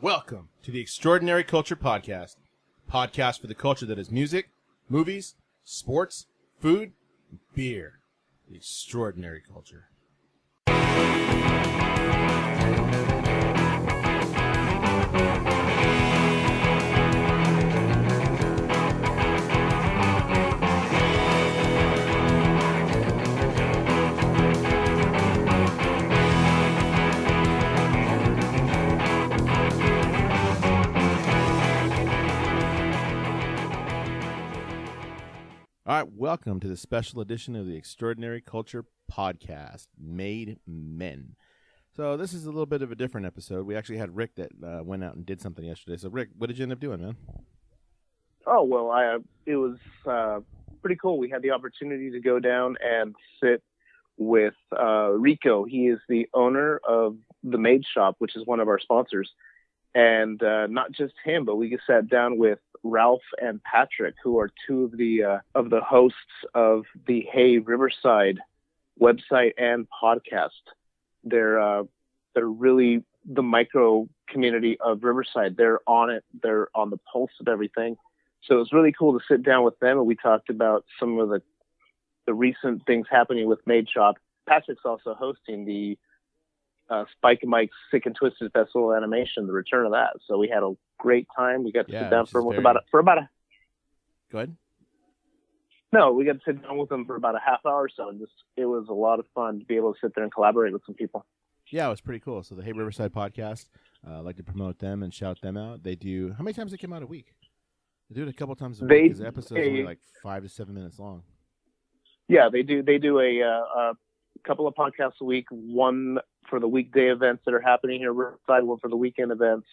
Welcome to the Extraordinary Culture Podcast. Podcast for the culture that is music, movies, sports, food, and beer. The Extraordinary Culture. All right, welcome to the special edition of the Extraordinary Culture Podcast, Made.Men. So this is a little bit of a different episode. We actually had Rick that went out and did something yesterday. So Rick, what did you end up doing, man? Oh, well, it was pretty cool. We had the opportunity to go down and sit with Rico. He is the owner of the Made.Shop, which is one of our sponsors. And not just him, but we sat down with Ralph and Patrick, who are two of the hosts of the Hey Riverside website and podcast. They're really the micro community of Riverside. They're on it. They're on the pulse of everything. So it was really cool to sit down with them, and we talked about some of the recent things happening with Made.Shop. Patrick's also hosting the Spike and Mike's Sick and Twisted Festival Animation, the return of that. So we had a great time. We got to sit down Go ahead. No, we got to sit down with them for about a half hour or so, and it was a lot of fun to be able to sit there and collaborate with some people. Yeah, it was pretty cool. So the Hey Riverside podcast, I'd like to promote them and shout them out. They do, how many times they come out a week? They do it a couple times a week because the episodes are only like 5 to 7 minutes long. Yeah, they do a couple of podcasts a week, one for the weekday events that are happening here at Riverside, one for the weekend events,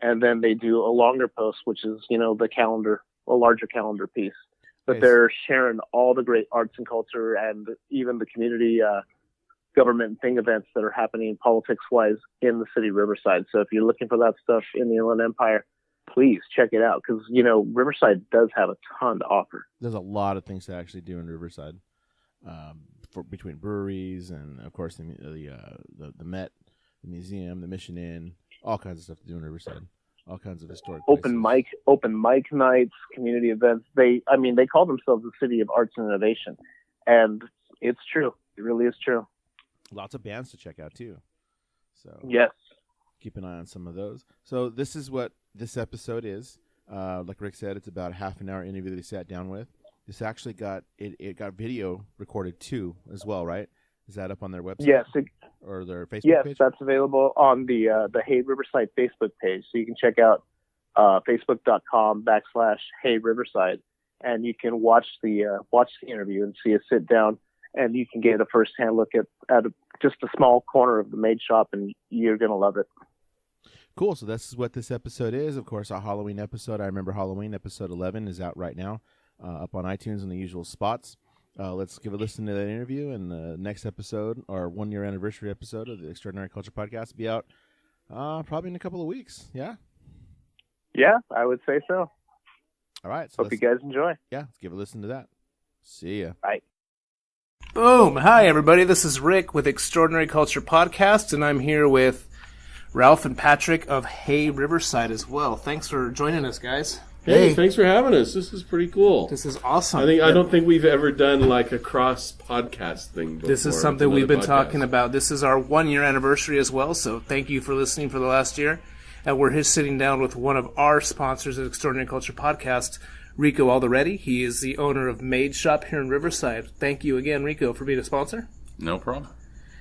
and then they do a longer post, which is, the calendar, a larger calendar piece. But they're sharing all the great arts and culture and even the community government and thing events that are happening politics-wise in the city of Riverside. So if you're looking for that stuff in the Inland Empire, please check it out because, Riverside does have a ton to offer. There's a lot of things to actually do in Riverside. Between breweries and of course the Met, the museum, the Mission Inn, all kinds of stuff to do in Riverside, all kinds of historic open mic nights, community events. They call themselves the city of arts and innovation, and it's true. It really is true. Lots of bands to check out too. So yes, keep an eye on some of those. So this is what this episode is. Like Rick said, it's about a half an hour interview that he sat down with. This actually got video recorded too as well, right? Is that up on their website? Yes. Or their Facebook page? Yes, that's available on the Hey Riverside Facebook page. So you can check out facebook.com/Hey Riverside, and you can watch the interview and see a sit down, and you can get a firsthand look at just a small corner of the Made.Shop, and you're gonna love it. Cool. So this is what this episode is. Of course, our Halloween episode. I remember Halloween episode 11 is out right now. Up on iTunes in the usual spots. Let's give a listen to that interview, and the next episode, our 1-year anniversary episode of the Extraordinary Culture Podcast, will be out probably in a couple of weeks. Yeah? Yeah, I would say so. All right. So hope you guys enjoy. Yeah, let's give a listen to that. See ya. Bye. Boom. Hi, everybody. This is Rick with Extraordinary Culture Podcast, and I'm here with Ralph and Patrick of Hey Riverside as well. Thanks for joining us, guys. Hey, thanks for having us. This is pretty cool. This is awesome. I don't think we've ever done like a cross podcast thing before. This is something we've been talking about. This is our 1-year anniversary as well, so thank you for listening for the last year. And we're here sitting down with one of our sponsors at Extraordinary Culture Podcast, Rico Alderete. He is the owner of Made.Shop here in Riverside. Thank you again, Rico, for being a sponsor. No problem.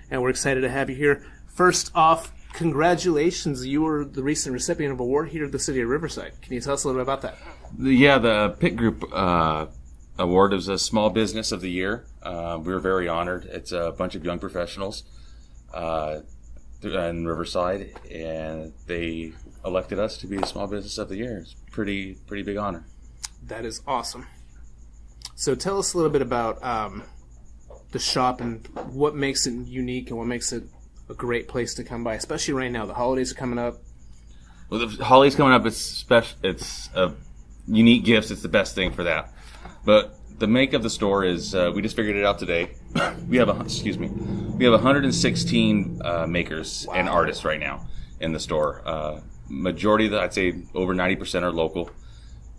And we're excited to have you here. First off, congratulations. You were the recent recipient of an award here at the city of Riverside. Can you tell us a little bit about that? Yeah, the Pitt Group award is a Small Business of the Year. We were very honored. It's a bunch of young professionals in Riverside, and they elected us to be the Small Business of the Year. It's pretty big honor. That is awesome. So tell us a little bit about the shop and what makes it unique and what makes it a great place to come by, especially right now. The holidays are coming up. Well, the holidays coming up. It's special. It's unique gifts. It's the best thing for that. But the make of the store is we just figured it out today. We have 116 makers and artists right now in the store. majority of I'd say over 90% are local.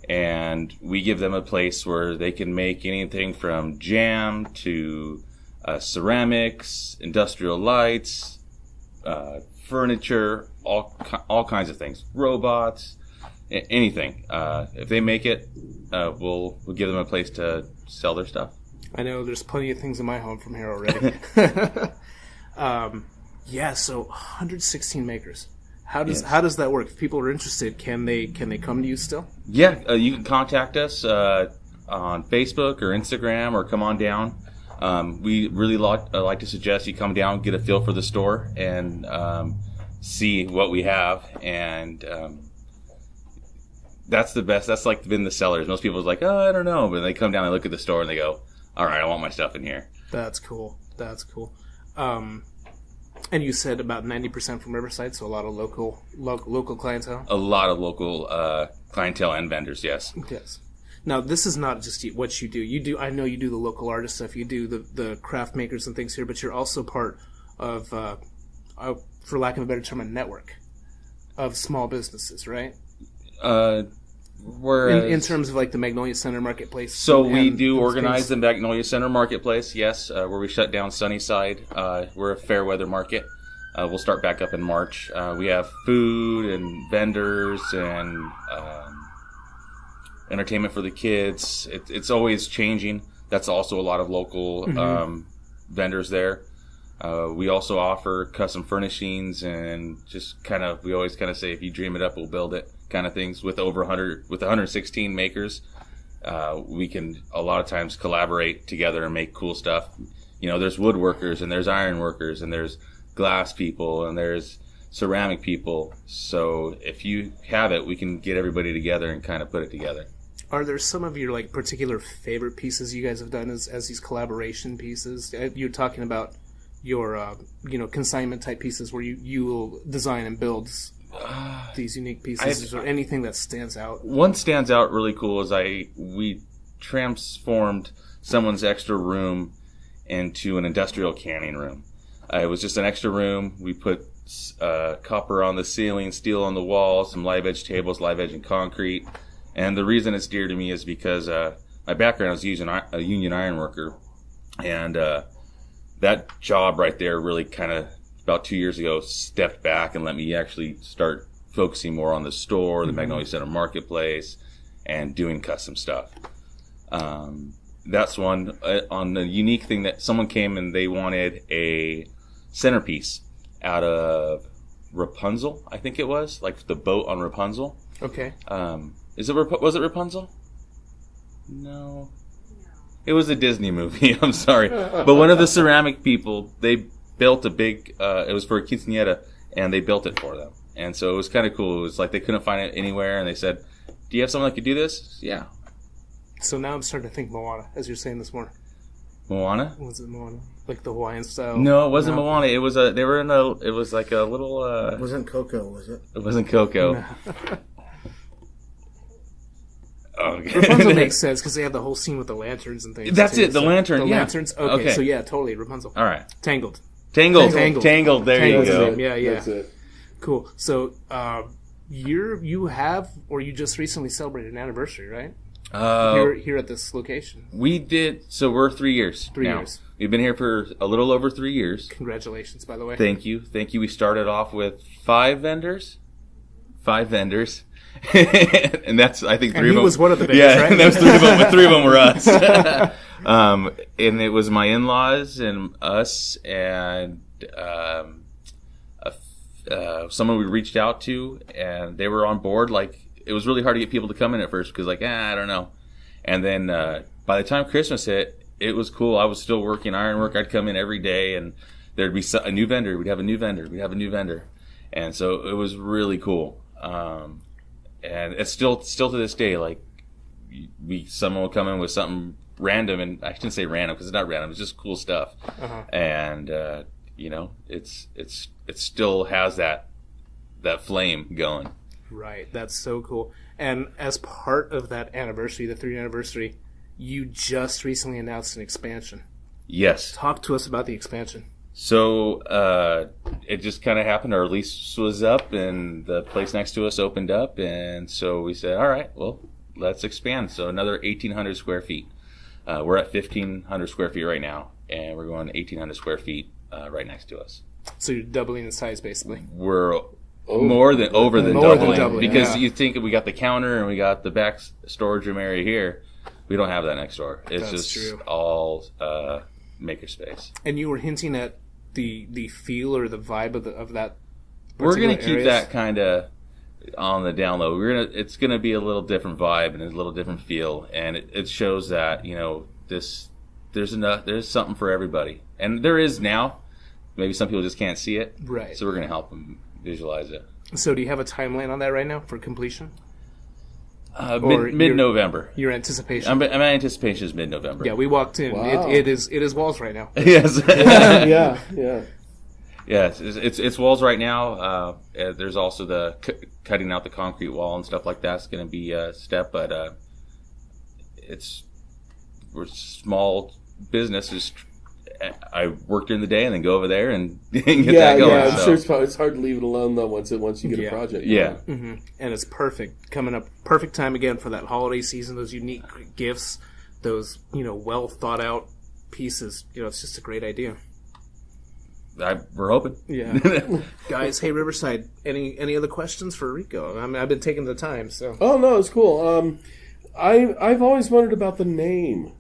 And we give them a place where they can make anything from jam to ceramics, industrial lights, furniture, all kinds of things, robots, anything. If they make it, we'll give them a place to sell their stuff. I know there's plenty of things in my home from here already. Yeah, so 116 makers. How does that work? If people are interested, can they come to you still? Yeah, you can contact us on Facebook or Instagram, or come on down. We really like to suggest you come down, get a feel for the store, and see what we have. And that's the best. That's like been the sellers. Most people are like, oh, I don't know, but they come down and look at the store and they go, all right, I want my stuff in here. That's cool. And you said about 90% from Riverside, so a lot of local clientele? A lot of local clientele and vendors, yes. Yes. Now, this is not just what you do. I know you do the local artist stuff. You do the craft makers and things here, but you're also part of, for lack of a better term, a network of small businesses, right? In terms of like the Magnolia Center Marketplace. So we do organize the Magnolia Center Marketplace, yes, where we shut down Sunnyside. We're a fair weather market. We'll start back up in March. We have food and vendors and entertainment for the kids. It's always changing. That's also a lot of local vendors there. We also offer custom furnishings and just we always kind of say, if you dream it up, we'll build it, kind of things. With over 116 makers, we can a lot of times collaborate together and make cool stuff. You know, there's woodworkers and there's iron workers and there's glass people and there's ceramic people. So if you have it, we can get everybody together and kind of put it together. Are there some of your like particular favorite pieces you guys have done as these collaboration pieces? You're talking about your consignment type pieces where you will design and build these unique pieces. Is there anything that stands out? One stands out really cool is we transformed someone's extra room into an industrial canning room. It was just an extra room. We put copper on the ceiling, steel on the walls, some live edge tables, live edge and concrete. And the reason it's dear to me is because my background is a union iron worker, and that job right there really kind of about 2 years ago stepped back and let me actually start focusing more on the store, the Magnolia Center Marketplace, and doing custom stuff. That's one. On the unique thing that someone came and they wanted a centerpiece out of Rapunzel, I think it was, like the boat on Rapunzel. Okay. Was it Rapunzel? No. It was a Disney movie. I'm sorry. But one of the ceramic people, they built a big, it was for a quinceañera, and they built it for them. And so it was kind of cool. It was like they couldn't find it anywhere, and they said, do you have someone that could do this? Yeah. So now I'm starting to think Moana, as you're saying this morning. Moana? Was it Moana? Like the Hawaiian style? No, it wasn't Moana. It was it was like a little, It wasn't Coco, was it? It wasn't Coco. No. Okay. Rapunzel makes sense because they have the whole scene with the lanterns and things. That's too. it, the lantern, The yeah. lanterns? Okay, so yeah, totally, Rapunzel. All right. Tangled. There you go. Yeah. That's it. Cool. So, you have, or you just recently celebrated an anniversary, right? Here at this location. We did. So we're 3 years. 3 now. years. We've been here for a little over 3 years. Congratulations, by the way. Thank you. We started off with 5 vendors. And that's, I think, 3 of them. He was one of the vendors, right? And that was 3 of them, but 3 of them were us. And it was my in-laws and us and someone we reached out to, and they were on board. Like, it was really hard to get people to come in at first because, like, I don't know. And then by the time Christmas hit, it was cool. I was still working ironwork. I'd come in every day, and there'd be a new vendor. We'd have a new vendor. And so it was really cool. And it's still to this day, like, someone will come in with something random, and I shouldn't say random because it's not random. It's just cool stuff. Uh-huh. And it still has that flame going. Right, that's so cool. And as part of that anniversary, the 3-year anniversary, you just recently announced an expansion. Yes. Talk to us about the expansion. So it just kind of happened. Our lease was up, and the place next to us opened up, and so we said, "All right, well, let's expand." So another 1,800 square feet. We're at 1,500 square feet right now, and we're going 1,800 square feet right next to us. So you're doubling the size, basically. We're more than doubling because yeah. you think we got the counter and we got the back storage room area here. We don't have that next door. It's That's just true. all makerspace. And you were hinting at the feel or the vibe of that. We're going to particular keep areas? that kind of on the down low. It's going to be a little different vibe and a little different feel, and it shows that there's something for everybody, and there is now. Maybe some people just can't see it, Right. So we're going to help them visualize it. So do you have a timeline on that right now for completion? Mid-November. Your anticipation? My anticipation is mid-November. Yeah, we walked in. Wow. It is walls right now. Yes. Yeah. Yeah, it's walls right now. There's also the cutting out the concrete wall and stuff like that's going to be a step, but we're small businesses. I work during the day and then go over there and get that going. I'm sure it's hard to leave it alone though once you get a project. Yeah. Mm-hmm. And it's perfect. Coming up, perfect time again for that holiday season, those unique gifts, those, well thought out pieces. It's just a great idea. We're hoping. Yeah. Guys, hey, Riverside, any other questions for Rico? I mean, I've been taking the time, so. Oh no, it's cool. I've always wondered about the name.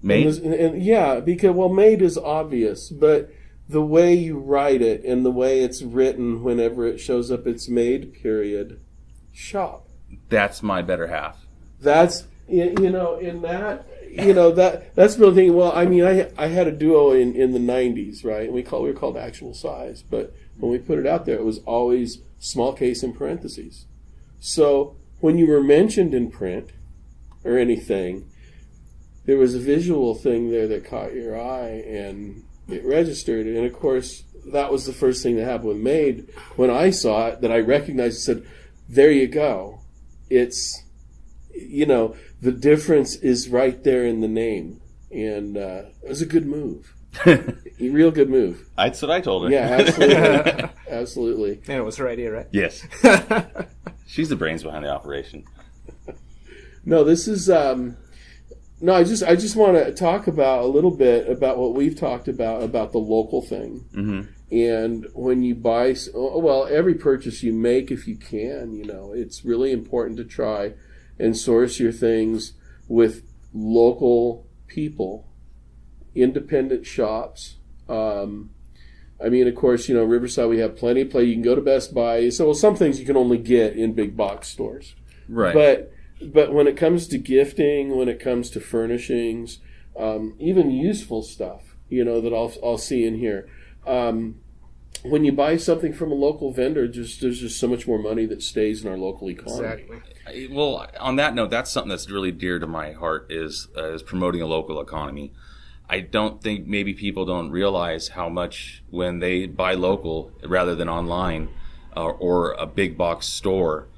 Made? And because Made is obvious, but the way you write it and the way it's written whenever it shows up, it's Made.Shop. That's my better half. That's in that. That's the thing. Well, I mean, I had a duo in the 90s, right? And we were called Actual Size, but when we put it out there, it was always small case in parentheses. So when you were mentioned in print or anything, there was a visual thing there that caught your eye and it registered. And of course, that was the first thing that happened with Made. When I saw it, that I recognized and said, "There you go." It's the difference is right there in the name, and it was a good move. A real good move. That's what I told her. Yeah, absolutely. Absolutely. And it was her idea, right? Yes. She's the brains behind the operation. No, this is I just want to talk about a little bit about what we've talked about the local thing. Mm-hmm. And when you buy, every purchase you make, if you can, it's really important to try and source your things with local people, independent shops. I mean, of course, Riverside, we have plenty of play. You can go to Best Buy. So some things you can only get in big box stores. Right. But when it comes to gifting, when it comes to furnishings, even useful stuff, that I'll see in here. When you buy something from a local vendor, there's just so much more money that stays in our local economy. Exactly. Well, on that note, that's something that's really dear to my heart is promoting a local economy. I don't think maybe people don't realize how much when they buy local rather than online or a big box store,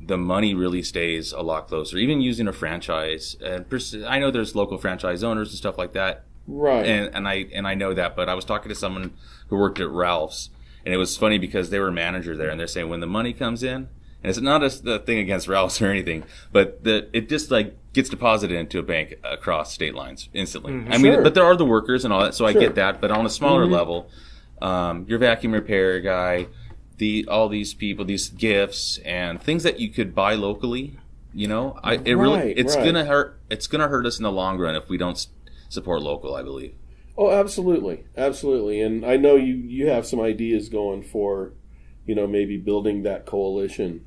the money really stays a lot closer. Even using a franchise, I know there's local franchise owners and stuff like that. Right. And I know that, but I was talking to someone who worked at Ralph's, and it was funny because they were a manager there, and they're saying when the money comes in, and it's not a thing against Ralph's or anything, but it just gets deposited into a bank across state lines instantly. Mm-hmm. I mean, Sure. but there are the workers and all that, so I Sure. get that. But on a smaller level, your vacuum repair guy, all these people, these gifts and things that you could buy locally, it's gonna hurt. It's gonna hurt us in the long run if we don't support local, I believe. Oh, absolutely. Absolutely. And I know you have some ideas going for, maybe building that coalition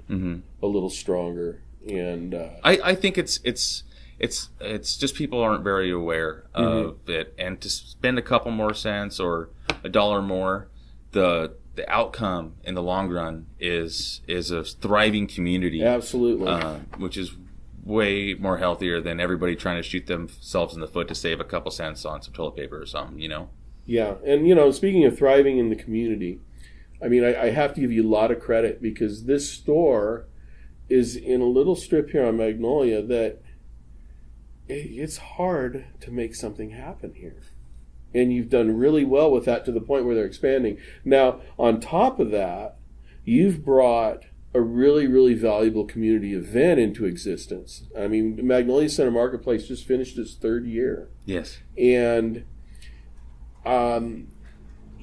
a little stronger. And I think it's just people aren't very aware of it, and to spend a couple more cents or $1 more, the outcome in the long run is a thriving community. absolutely. Which is way more healthier than everybody trying to shoot themselves in the foot to save a couple cents on some toilet paper or something, Yeah. And, speaking of thriving in the community, I mean, I have to give you a lot of credit because this store is in a little strip here on Magnolia that it's hard to make something happen here. And you've done really well with that to the point where they're expanding. Now, on top of that, you've brought a really, really valuable community event into existence. I mean, Magnolia Center Marketplace just finished its 3rd year. Yes. And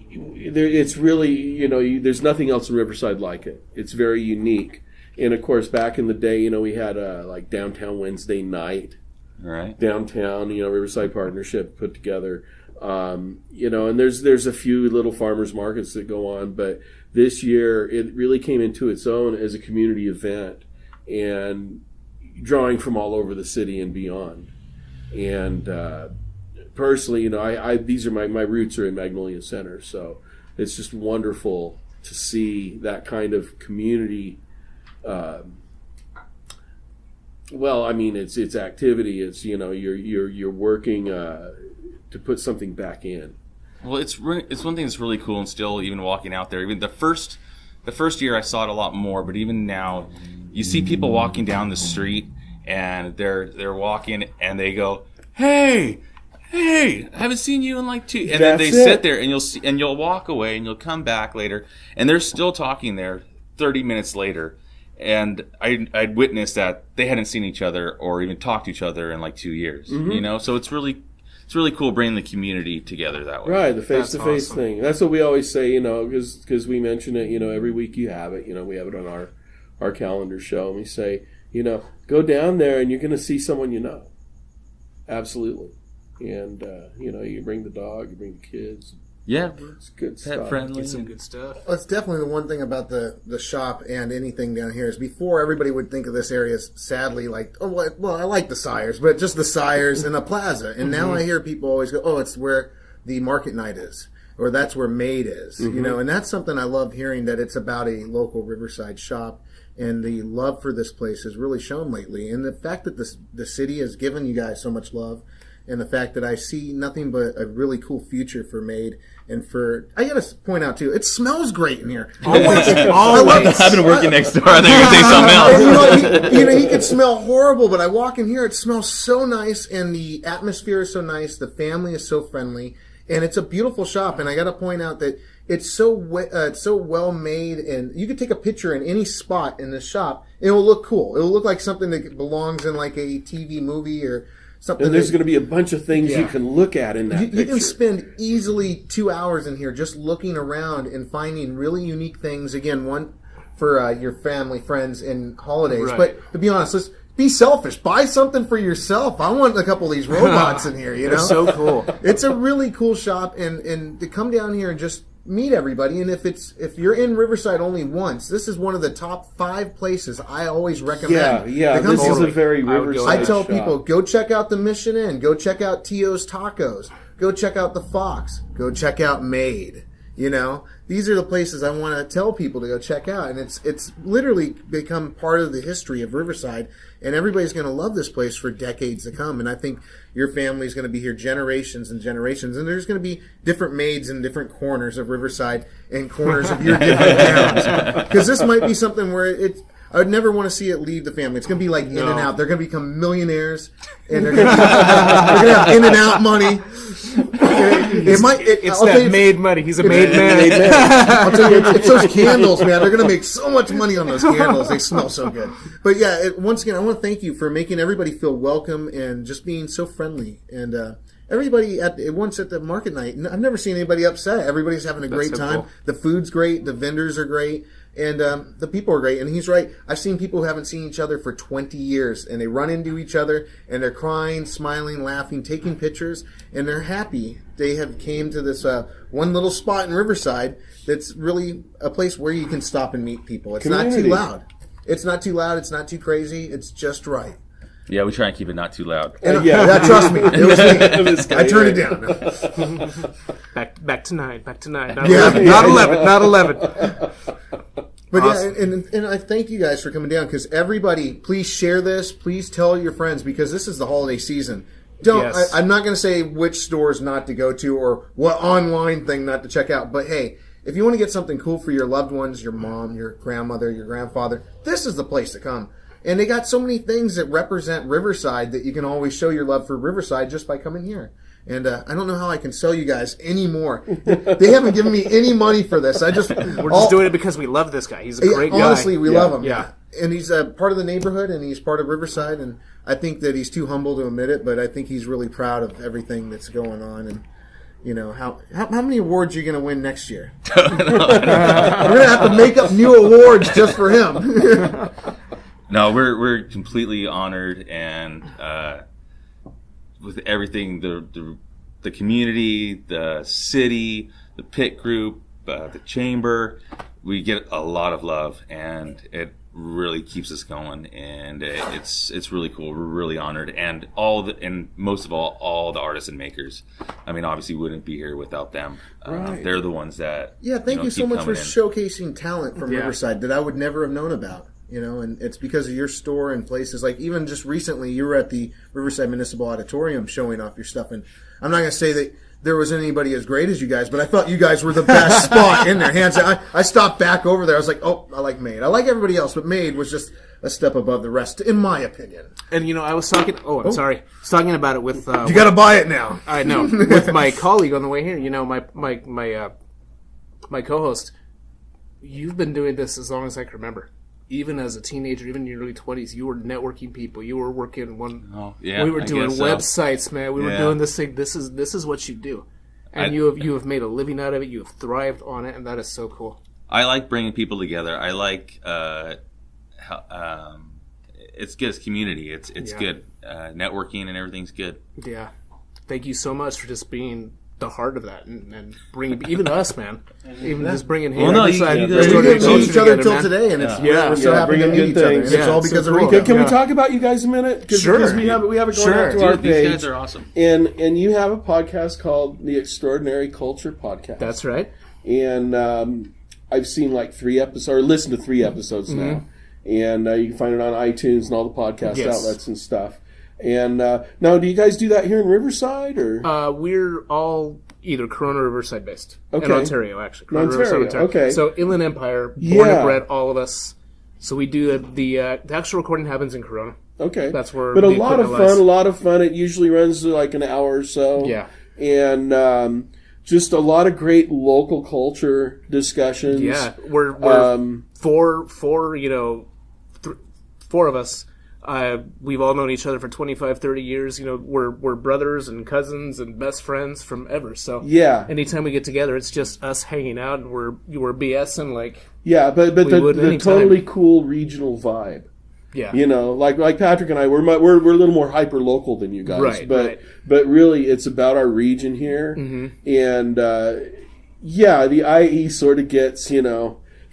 it's really, there's nothing else in Riverside like it. It's very unique. And, of course, back in the day, we had like Downtown Wednesday night. Right. Downtown, Riverside Partnership put together. And there's a few little farmers markets that go on, but this year it really came into its own as a community event and drawing from all over the city and beyond. And personally, these are my roots are in Magnolia Center, so it's just wonderful to see that kind of community. It's activity. It's you're working to put something back in. Well, it's one thing that's really cool, and still even walking out there. Even the first year I saw it a lot more, but even now, you see people walking down the street and they're walking and they go, "Hey, I haven't seen you in like 2." And then they sit there and you'll walk away and you'll come back later and they're still talking there 30 minutes later. And I'd witnessed that they hadn't seen each other or even talked to each other in like 2 years. Mm-hmm. So it's really cool bringing the community together that way. Right, the face-to-face awesome. thing. That's what we always say, because we mention it, every week you have it. We have it on our calendar show. And we say, go down there and you're going to see someone you know. Absolutely. And, you bring the dog, you bring the kids. Yeah. It's good Pet stuff. friendly. Get some good stuff. Well, it's definitely the one thing about the shop and anything down here is before everybody would think of this area as sadly like, I like the Sires, but just the Sires and the plaza. And now I hear people always go, oh, it's where the market night is, or that's where Made is, and that's something I love hearing, that it's about a local Riverside shop. And the love for this place has really shown lately. And the fact that the city has given you guys so much love, and the fact that I see nothing but a really cool future for Made. And I got to point out, too, it smells great in here. I've been working next door. I think you're going to say something else. He could smell horrible, but I walk in here, it smells so nice, and the atmosphere is so nice. The family is so friendly, and it's a beautiful shop. And I got to point out that it's so well made, and you could take a picture in any spot in this shop, and it will look cool. It will look like something that belongs in like a TV movie or something. And there's going to be a bunch of things you can look at in that picture. You can spend easily 2 hours in here just looking around and finding really unique things. Again, one for your family, friends, and holidays. Right. But to be honest, let's be selfish. Buy something for yourself. I want a couple of these robots in here, They're so cool. It's a really cool shop, and to come down here and just meet everybody. And if you're in Riverside only once, this is one of the top 5 places I always recommend. Yeah. This is a very I would go Riverside I tell shop. people, go check out the Mission Inn, go check out Tio's Tacos, go check out the Fox, go check out Made. These are the places I want to tell people to go check out, and it's literally become part of the history of Riverside, and everybody's going to love this place for decades to come. And I think your family's going to be here generations and generations, and there's going to be different maids in different corners of Riverside and corners of your different towns, because this might be something where I would never want to see it leave the family. It's going to be like In-N-Out. They're going to become millionaires, and they're going to have In-N-Out money. It's that made money. He's a made man. I'll tell you, it's those candles, man. They're going to make so much money on those candles. They smell so good. But yeah, once again, I want to thank you for making everybody feel welcome and just being so friendly. And everybody once at the market night, I've never seen anybody upset. Everybody's having a great time. Cool. The food's great. The vendors are great. And the people are great. And he's right. I've seen people who haven't seen each other for 20 years, and they run into each other, and they're crying, smiling, laughing, taking pictures, and they're happy. They have came to this one little spot in Riverside that's really a place where you can stop and meet people. It's not too loud. It's not too loud. It's not too crazy. It's just right. Yeah, we try and keep it not too loud. And, trust me. It was me. I turned it down. Back to 9. Back to 9. Yeah. Not 11. But Awesome. and I thank you guys for coming down, because everybody, please share this. Please tell your friends, because this is the holiday season. Yes. I'm not going to say which stores not to go to or what online thing not to check out. But hey, if you want to get something cool for your loved ones, your mom, your grandmother, your grandfather, this is the place to come. And they got so many things that represent Riverside that you can always show your love for Riverside just by coming here. And I don't know how I can sell you guys any more. They haven't given me any money for this. We're just doing it because we love this guy. He's a great guy. Honestly, we love him. Yeah. And he's a part of the neighborhood, and he's part of Riverside. And I think that he's too humble to admit it, but I think he's really proud of everything that's going on. And you know, how many awards are you going to win next year? We're going to have to make up new awards just for him. No, we're completely honored, and with everything, the community, the city, the pit group, the chamber, we get a lot of love, and it really keeps us going, and it's really cool. We're really honored, and most of all the artists and makers. I mean, obviously, we wouldn't be here without them. Right. They're the ones that thank you so keep much for coming in. showcasing talent from Riverside that I would never have known about. You know, and it's because of your store and places like even just recently you were at the Riverside Municipal Auditorium showing off your stuff, and I'm not going to say that there was anybody as great as you guys, but I thought you guys were the best spot in there. Hands down. I stopped back over there. I was like, oh, I like Made. I like everybody else, but Made was just a step above the rest, in my opinion. And you know, I was talking. I'm sorry. I was talking about it with. You got to buy it now. I know. With my colleague on the way here. You know, my co-host. You've been doing this as long as I can remember. Even as a teenager, even in your early 20s, you were networking people. You were working we were doing websites, man. We were doing this thing. This is what you do, and you have made a living out of it. You have thrived on it, and that is so cool. I like bringing people together. I like it's good as community. It's good networking and everything's good. Yeah, thank you so much for just being the heart of that and bringing even us, man. Even just bringing him. We didn't meet each other until today, and we're so happy to meet each other. And it's all because of Rico. Can we talk about you guys a minute? Because we have it going out to our page. These guys are awesome. And you have a podcast called the Extraordinary Culture Podcast. That's right. And I've seen like 3 episodes, or listened to 3 episodes now. And you can find it on iTunes and all the podcast outlets and stuff. And now, do you guys do that here in Riverside, or we're all either Corona or Riverside based in Ontario, actually. Corona, Ontario. Okay. So Inland Empire, born and bred, all of us. So we do the actual recording happens in Corona. Okay, that's where. But a lot of fun. It usually runs like an hour or so. Yeah, and just a lot of great local culture discussions. Yeah, we're four of us. We've all known each other for 25, 30 years. You know, we're brothers and cousins and best friends from ever. So anytime we get together, it's just us hanging out, and we're BSing like but the totally cool regional vibe. Yeah, you know, like Patrick and I, we're a little more hyper local than you guys, right? But really, it's about our region here, and the IE sort of gets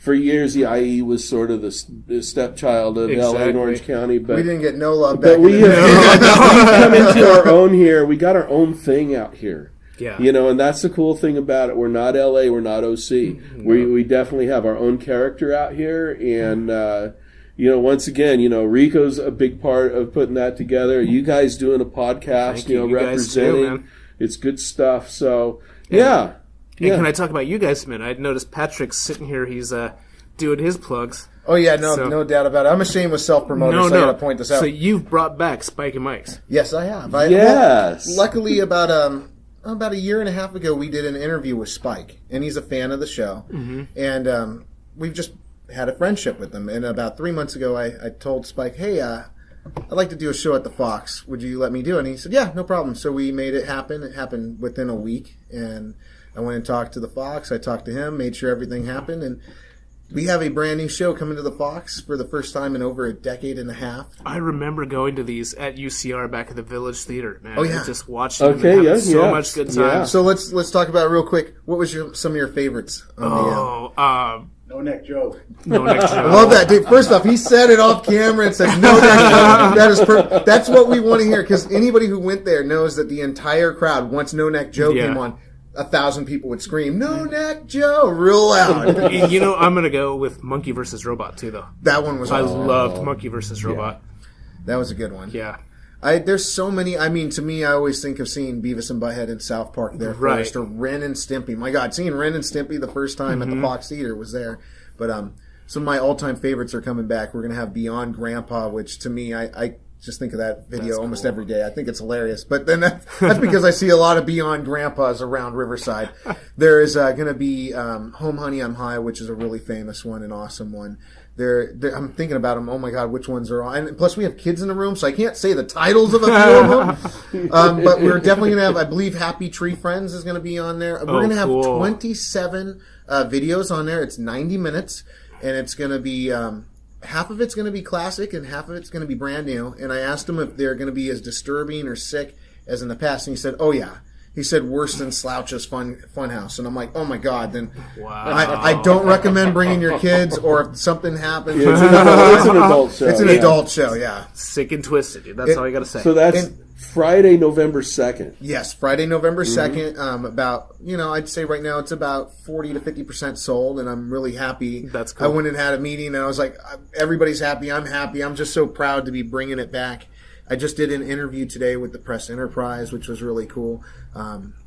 For years, the IE was sort of the stepchild of LA and Orange County, but we didn't get no love back. But we've come into our own here. We got our own thing out here. Yeah, and that's the cool thing about it. We're not LA. We're not OC. We definitely have our own character out here, and once again, Rico's a big part of putting that together. You guys doing a podcast, representing. It's good stuff. So yeah. And can I talk about you guys a minute? I noticed Patrick's sitting here. He's doing his plugs. Oh, yeah, no doubt about it. I'm ashamed with self-promoter, so I got to point this out. So you've brought back Spike and Mike's. Yes, I have. Luckily, about a year and a half ago, we did an interview with Spike, and he's a fan of the show. And we've just had a friendship with him. And about 3 months ago, I told Spike, hey, I'd like to do a show at the Fox. Would you let me do it? And he said, yeah, no problem. So we made it happen. It happened within a week, and I went and talked to the Fox. I talked to him, made sure everything happened, and we have a brand new show coming to the Fox for the first time in over a decade and a half. I remember going to these at UCR back at the Village Theater, man. Oh, yeah. I just watched them and having so much good time. Yeah. So let's talk about it real quick. What was some of your favorites? No Neck Joe. No Neck Joe. I love that, dude. First off, he said it off camera and said, no Neck Joe. That's what we want to hear, because anybody who went there knows that the entire crowd, once No Neck Joe came on, 1,000 people would scream, "No Neck Joe!" real loud. I'm going to go with Monkey vs. Robot, too, though. That one was awesome. I loved Monkey vs. Robot. That was a good one. Yeah. There's so many. I mean, to me, I always think of seeing Beavis and Butthead in South Park there first, or Ren and Stimpy. My God, seeing Ren and Stimpy the first time at the Fox Theater was there. But some of my all-time favorites are coming back. We're going to have Beyond Grandpa, which to me, I just think of that video almost every day. I think it's hilarious. But then that's because I see a lot of Beyond Grandpas around Riverside. There is going to be Home Honey I'm High, which is a really famous one, an awesome one. I'm thinking about them. Oh my God, which ones are on? And plus, we have kids in the room, so I can't say the titles of a few of them. But we're definitely going to have, I believe, Happy Tree Friends is going to be on there. We're going to have 27 videos on there. It's 90 minutes, and it's going to be half of it's going to be classic, and half of it's going to be brand new. And I asked him if they're going to be as disturbing or sick as in the past, and he said, "Oh yeah." He said worse than Slouch's Funhouse. And I'm like, oh my God, then I don't recommend bringing your kids, or if something happens. Yeah, it's an adult show. It's an adult show, yeah. Sick and twisted, dude. That's all you got to say. So that's Friday, November 2nd. Yes, Friday, November 2nd. About, I'd say right now it's about 40 to 50% sold, and I'm really happy. That's cool. I went and had a meeting, and I was like, everybody's happy. I'm happy. I'm just so proud to be bringing it back. I just did an interview today with the Press Enterprise, which was really cool.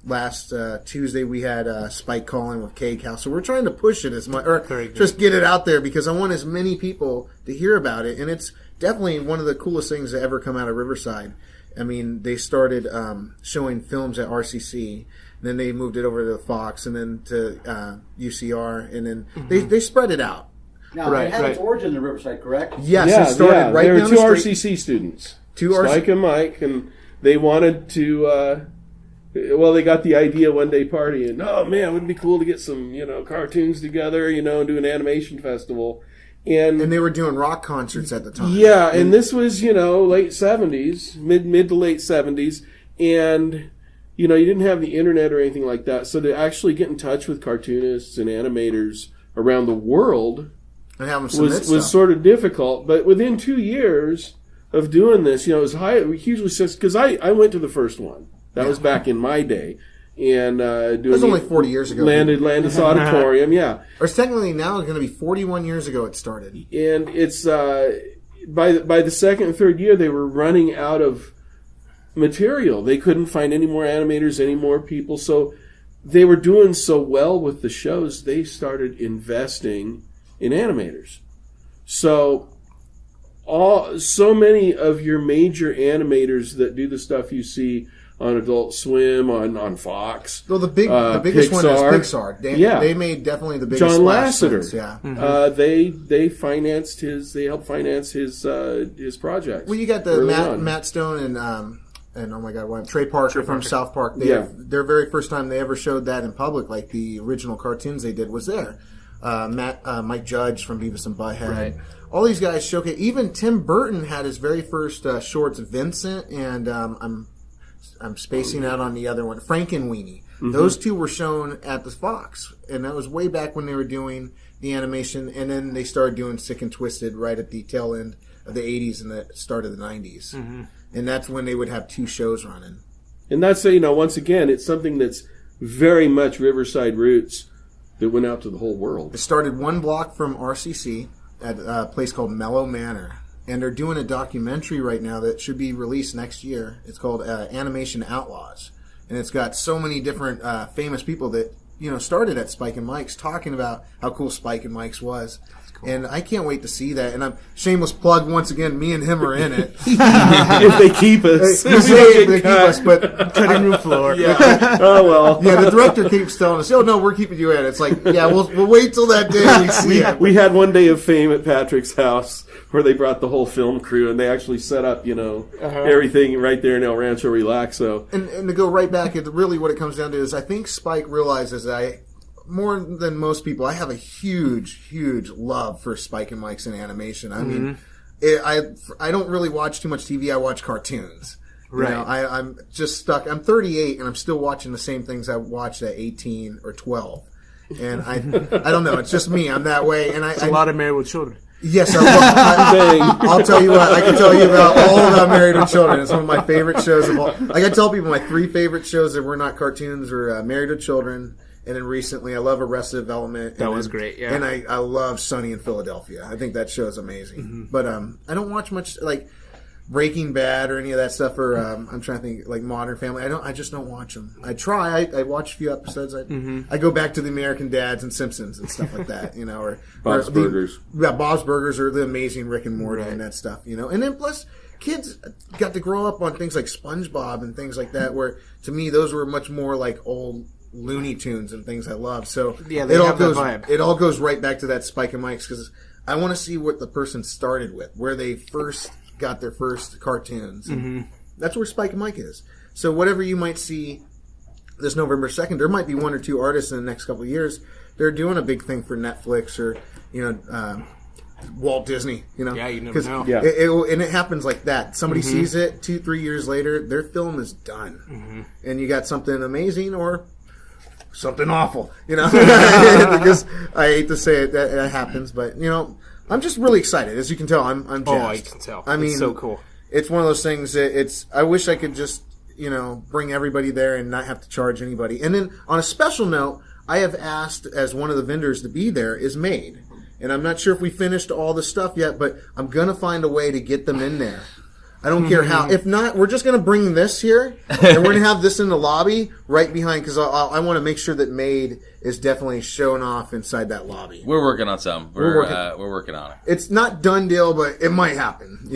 Last Tuesday we had Spike calling with Cake House, so we're trying to push it as much, or just get it out there, because I want as many people to hear about it. And it's definitely one of the coolest things to ever come out of Riverside. I mean, they started showing films at RCC, and then they moved it over to Fox, and then to UCR, and then they spread it out. Now, it had its origin in Riverside, correct? Yes, it started right there down were two the street. RCC students. Spike and Mike, and they wanted to, they got the idea one day party, and oh man, it would be cool to get some, cartoons together, and do an animation festival. And they were doing rock concerts at the time. Yeah, and this was, late 70s, mid to late 70s, and, you didn't have the internet or anything like that, so to actually get in touch with cartoonists and animators around the world and have them was sort of difficult, but within 2 years of doing this, it was hugely successful, because I went to the first one. That was back in my day. And it was only 40 years ago. Landis Auditorium, yeah. Or technically now it's going to be 41 years ago it started. And it's by the second and third year they were running out of material. They couldn't find any more animators, any more people. So they were doing so well with the shows, they started investing in animators. So many of your major animators that do the stuff you see on Adult Swim, on Fox. Well, the biggest Pixar, one is Pixar. They made definitely the biggest. John Lasseter. Yeah. They financed his. They helped finance his projects. Well, you got the Matt Stone and oh my God, Trey Parker from South Park. Their very first time they ever showed that in public, like the original cartoons they did, was there. Mike Judge from Beavis and Butthead. Right. All these guys showcase. Even Tim Burton had his very first shorts, Vincent, and I'm spacing out on the other one, Frankenweenie. Mm-hmm. Those two were shown at the Fox, and that was way back when they were doing the animation, and then they started doing Sick and Twisted right at the tail end of the 80s and the start of the 90s. Mm-hmm. And that's when they would have two shows running. And that's, once again, it's something that's very much Riverside roots that went out to the whole world. It started one block from RCC at a place called Mellow Manor. And they're doing a documentary right now that should be released next year. It's called Animation Outlaws. And it's got so many different famous people that, started at Spike and Mike's talking about how cool Spike and Mike's was. Cool. And I can't wait to see that. And I'm shameless plug once again. Me and him are in it. If they keep us, if they keep us, but cutting room floor. Yeah. Oh well. Yeah. The director keeps telling us, "Oh no, we're keeping you in." It's like, yeah, we'll wait till that day we see it. We had one day of fame at Patrick's house where they brought the whole film crew and they actually set up, everything right there in El Rancho Relaxo. And to go right back, really what it comes down to is I think Spike realizes that more than most people, I have a huge, huge love for Spike and Mike's in animation. I mean, I don't really watch too much TV. I watch cartoons. Right. I'm just stuck. I'm 38 and I'm still watching the same things I watched at 18 or 12. And I don't know. It's just me. I'm that way. And a lot of Married with Children. Yes, I'll tell you what. I can tell you all about Married with Children. It's one of my favorite shows of all. Like I tell people, my three favorite shows that were not cartoons were Married with Children, and then recently I love Arrested Development. That was great, yeah. And I love Sunny in Philadelphia. I think that show is amazing. Mm-hmm. But I don't watch much. Like Breaking Bad or any of that stuff, or I'm trying to think like Modern Family. I just don't watch them. I try. I watch a few episodes. I go back to the American Dads and Simpsons and stuff like that, or Bob's Burgers. Bob's Burgers or the Amazing Rick and Morty and that stuff, And then plus, kids got to grow up on things like SpongeBob and things like that, where to me those were much more like old Looney Tunes and things I love. So yeah, they have that vibe. It all goes right back to that Spike and Mike's, because I want to see what the person started with, where they first got their first cartoons. And that's where Spike and Mike is. So whatever you might see this November 2nd, there might be one or two artists in the next couple of years. They're doing a big thing for Netflix or, Walt Disney, Yeah, you never know. Yeah. And it happens like that. Somebody sees it 2-3 years later, their film is done. And you got something amazing or something awful, because I hate to say it, that happens, but I'm just really excited. As you can tell, I'm jazzed. Oh, I can tell. I mean, it's so cool. It's one of those things that I wish I could just, bring everybody there and not have to charge anybody. And then on a special note, I have asked as one of the vendors to be there is Made. And I'm not sure if we finished all the stuff yet, but I'm going to find a way to get them in there. I don't care how. If not, we're just going to bring this here, and we're going to have this in the lobby right behind, because I want to make sure that Made is definitely shown off inside that lobby. We're working on something. We're working on it. It's not done deal, but it might happen,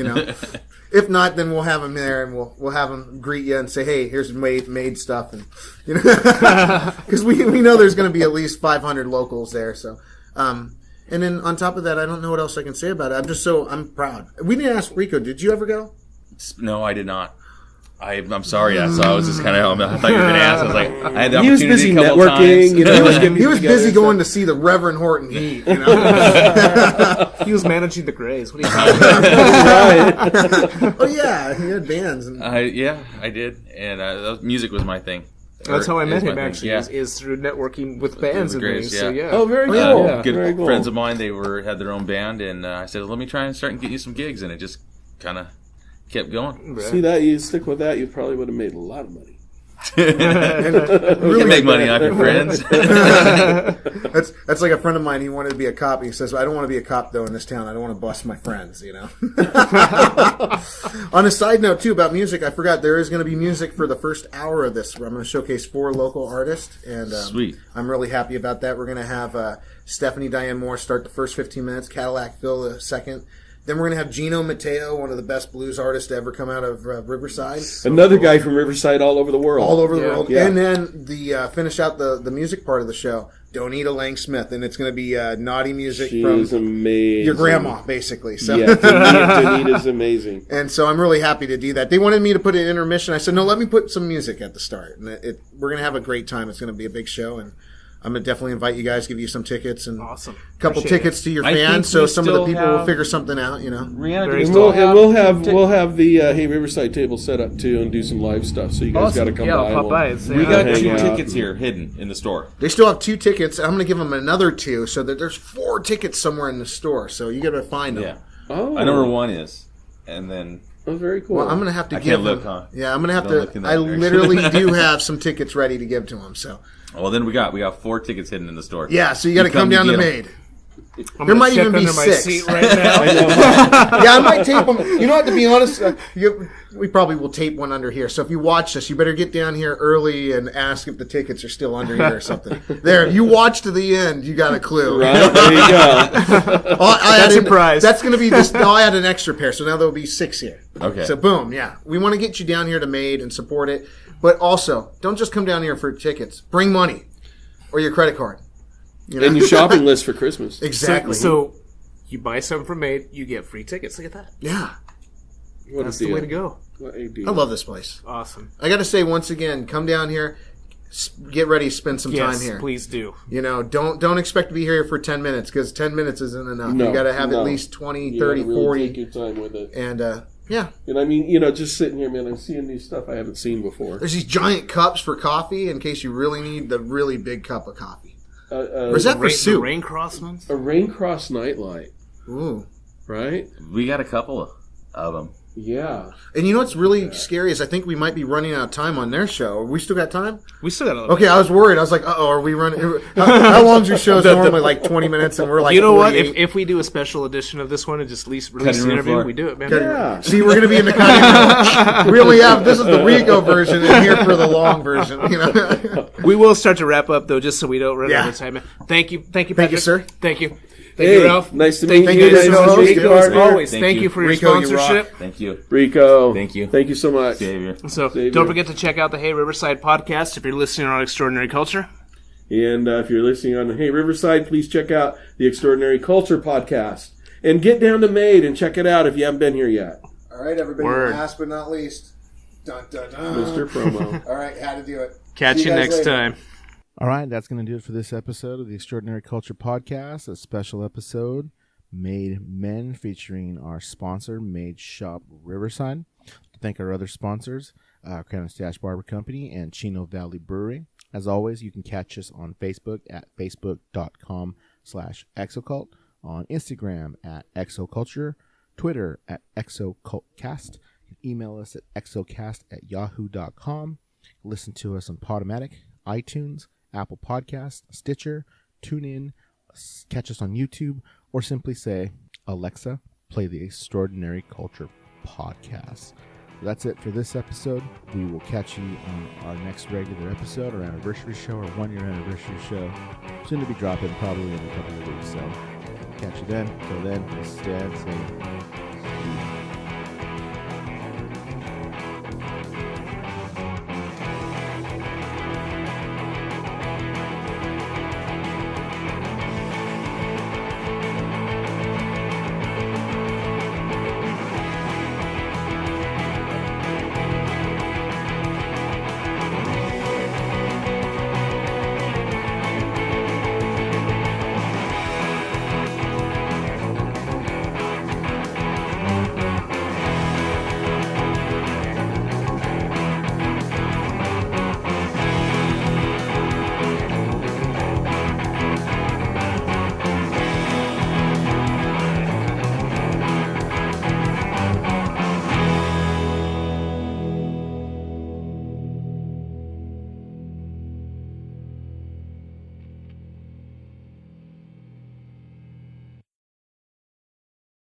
If not, then we'll have them there, and we'll have them greet you and say, "Hey, here's Made stuff," and because we know there's going to be at least 500 locals there. So, and then on top of that, I don't know what else I can say about it. I'm proud. We didn't ask Rico. Did you ever go? No, I did not. I'm sorry. So I was just kind of. I thought you were going to ask. I was like, I had the He was opportunity busy a couple networking. times. He was busy going to see the Reverend Horton Heat. He was managing the Grays. What are you talking about? Oh yeah, he had bands. And... I did, and music was my thing. That's how I met him, my actually, thing. Yeah. is through networking with bands and Grays, things. So, yeah. Oh, very cool. Yeah. Good Very cool. friends of mine, they had their own band, and I said, let me try and start and get you some gigs, and it just kind of kept going. See that? You stick with that, you probably would have made a lot of money. You can make money off your friends. That's like a friend of mine. He wanted to be a cop. He says, "I don't want to be a cop though in this town. I don't want to bust my friends." On a side note too about music, I forgot there is going to be music for the first hour of this. I'm going to showcase 4 local artists, and Sweet. I'm really happy about that. We're going to have Stephanie Diane Moore start the first 15 minutes, Cadillac Phil the second. Then we're going to have Gino Mateo, one of the best blues artists to ever come out of Riverside. Another guy from Riverside all over the world. All over the world. Yeah. And then the finish out the music part of the show, Donita Lang Smith. And it's going to be naughty music She's from amazing. your grandma, basically. So. Yeah, Donita's amazing. And so I'm really happy to do that. They wanted me to put an intermission. I said, no, let me put some music at the start. And we're going to have a great time. It's going to be a big show. And I'm going to definitely invite you guys, give you some tickets and Awesome. a couple Appreciate tickets to your I think fans, so we some of the still people will have- figure something out, Rihanna, Very do we cool. still We'll have the Hey Riverside table set up too and do some live stuff. So you guys got to come by. I'll and pop we'll- by and say We hi. got hang 2 out. tickets here hidden in the store. They still have 2 tickets. I'm going to give them another 2, so that there's 4 tickets somewhere in the store. So you got to find them. Yeah. Oh, I know where one is. And then Oh, very cool. Well, I'm going to have to I give can't look, them. huh? Yeah, I'm going to have Don't look in to. that I direction. literally do have some tickets ready to give to them. So well, then we got 4 tickets hidden in the store. yeah, so you got to You come down you to get 'em. Made. I'm There gonna might check even be under my 6. seat right now. Yeah, I might tape them. You know what? To be honest, we probably will tape one under here. So if you watch this, you better get down here early and ask if the tickets are still under here or something. There, if you watch to the end, you got a clue. Right, there you go. That's your prize. That's going to be just. I'll add an extra pair, so now there'll be 6 here. Okay. So boom, yeah. We want to get you down here to Made and support it, but also don't just come down here for tickets. Bring money or your credit card. You know? And your shopping list for Christmas. Exactly. So you buy something from Made, you get free tickets. Look at that. yeah, What That's a the deal. way to go. What a I deal. love this place. Awesome. I got to say once again, come down here, get ready to spend some time Yes, here. please do. You know, don't expect to be here for 10 minutes because 10 minutes isn't enough. No, you got to have no. at least 20, You 30, gotta really 40. Take your time with it. And yeah, And I mean, just sitting here, man, I'm seeing new stuff I haven't seen before. there's these giant cups for coffee in case you really need the really big cup of coffee. Or Or is that for The soup? rain cross ones? a rain cross nightlight, Ooh. right? We got a couple of them. Yeah. And you know what's really scary is I think we might be running out of time on their show. We still got time? We still got a little Okay, I was worried. I was like, uh-oh, are we running? How long's your show? Normally like 20 minutes, and we're like, you know 48. what? If we do a special edition of this one and just release the interview, floor. we do it, man. Yeah. See, we're going to be in the cutting room. We only have, this is the Rico version, and here for the long version. You know? We will start to wrap up, though, just so we don't run out Yeah. of time. Thank you, Patrick. Thank you, sir. Thank you. Thank Hey, you, Ralph. nice to Thank meet you. you. Thank you Nice to so meet much. you, As partner. always, Thank thank you. you for your Rico, you rock. sponsorship. Thank you. Rico. Thank you. Thank you so much. Xavier. So Xavier. don't forget to check out the Hey Riverside podcast if you're listening on Extraordinary Culture. And if you're listening on Hey Riverside, please check out the Extraordinary Culture podcast. And get down to Made and check it out if you haven't been here yet. All right, everybody. Word. Last but not least, dun, dun, dun. Mr. Promo. All right, had to do it. Catch See you guys next later. time. All right, that's going to do it for this episode of the Extraordinary Culture Podcast, a special episode, Made.Men, featuring our sponsor, Made.Shop Riverside. To thank our other sponsors, Crown and Stash Barber Company and Chino Valley Brewery. As always, you can catch us on Facebook at facebook.com/exocult, on Instagram at exoculture, Twitter at exocultcast, email us at exocast@yahoo.com, listen to us on Podomatic, iTunes, Apple Podcasts, Stitcher, TuneIn, catch us on YouTube, or simply say, Alexa, play the Extraordinary Culture Podcast. That's it for this episode. We will catch you on our next regular episode, our anniversary show, our 1-year anniversary show. Soon to be dropping, probably in a couple of weeks. So catch you then. Till then, stay safe.